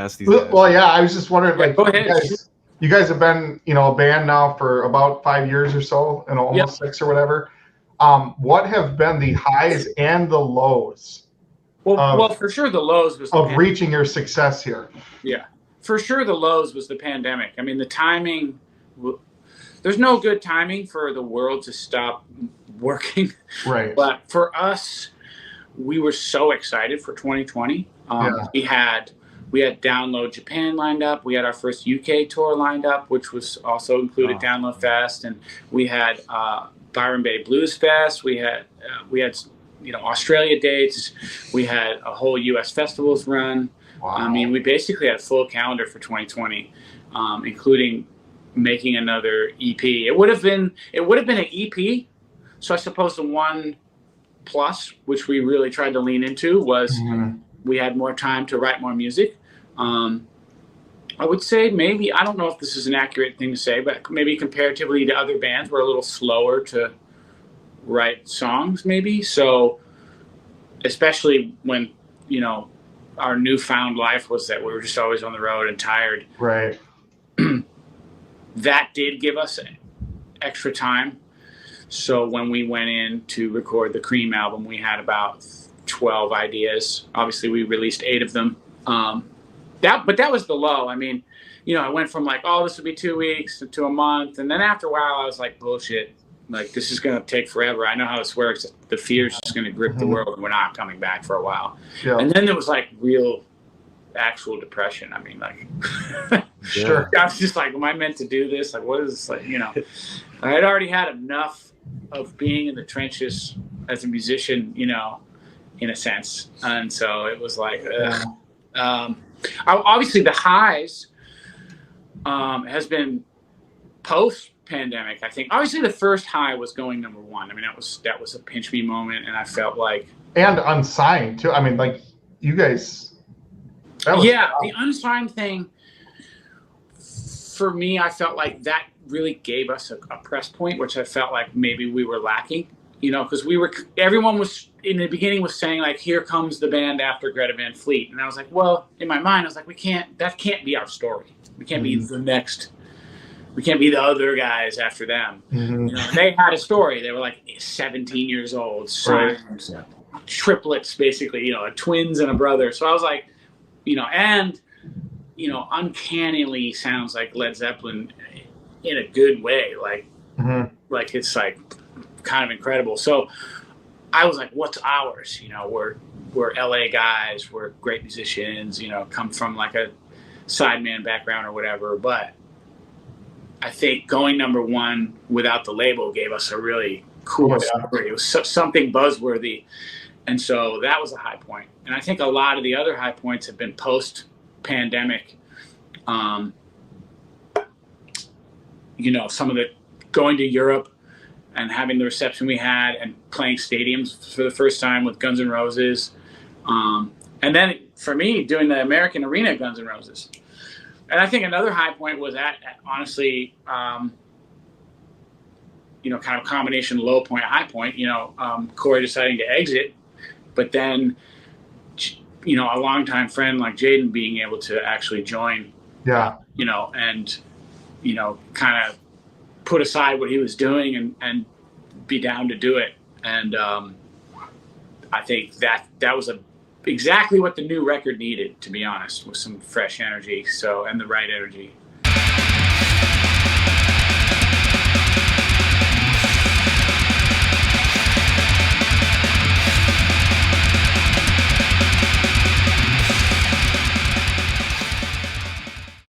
ask these guys. Well, yeah, I was just wondering, like, go ahead. You guys have been, a band now for about 5 years or so, and almost 6 or whatever. What have been the highs and the lows? Well, for sure the lows was of reaching your success here. Yeah, for sure the lows was the pandemic. I mean, the timing. There's no good timing for the world to stop working. Right. But for us, we were so excited for 2020. We had Download Japan lined up. We had our first UK tour lined up, which was also included Download Fest, and we had Byron Bay Blues Fest. We had Australia dates. We had a whole US festivals run. Wow. I mean, we basically had a full calendar for 2020, including making another EP. It would have been an EP. So I suppose the one plus, which we really tried to lean into, was we had more time to write more music. I would say maybe, I don't know if this is an accurate thing to say, but maybe comparatively to other bands, we're a little slower to write songs maybe. So especially when, our newfound life was that we were just always on the road and tired. Right. That did give us extra time. So when we went in to record the Cream album, we had about 12 ideas. Obviously, we released 8 of them. But that was the low. I mean, I went from like, this would be 2 weeks to a month. And then after a while, I was like, bullshit. Like, this is going to take forever. I know how this works. The fear is just going to grip the world, and we're not coming back for a while. Yeah. And then there was like real actual depression. I mean, like, sure. I was just like, am I meant to do this? Like, what is this? Like, I had already had enough of being in the trenches as a musician, in a sense. And so it was like, obviously the highs has been post-pandemic, I think. Obviously the first high was going number 1. I mean, that was a pinch me moment, and I felt like... And unsigned, too. I mean, like, you guys... the unsigned thing, for me, I felt like that really gave us a press point, which I felt like maybe we were lacking, because everyone was, in the beginning, was saying, like, here comes the band after Greta Van Fleet. And I was like, well, in my mind, I was like, that can't be our story. We can't be the next... We can't be the other guys after them. They had a story. They were like 17 years old, sons, triplets, basically, twins and a brother. So I was like, uncannily sounds like Led Zeppelin in a good way. Like, like it's like kind of incredible. So I was like, what's ours? We're LA guys. We're great musicians, come from like a sideman background or whatever. But I think going number 1 without the label gave us a really cool story. It was something buzzworthy. And so that was a high point. And I think a lot of the other high points have been post-pandemic. Some of the going to Europe and having the reception we had and playing stadiums for the first time with Guns N' Roses. And then for me, doing the American Arena Guns N' Roses. And I think another high point was honestly, kind of a combination low point, high point, Corey deciding to exit, but then, a longtime friend like Jaydon being able to actually join, and, kind of put aside what he was doing and be down to do it. And I think that was exactly what the new record needed, to be honest, with some fresh energy, and the right energy.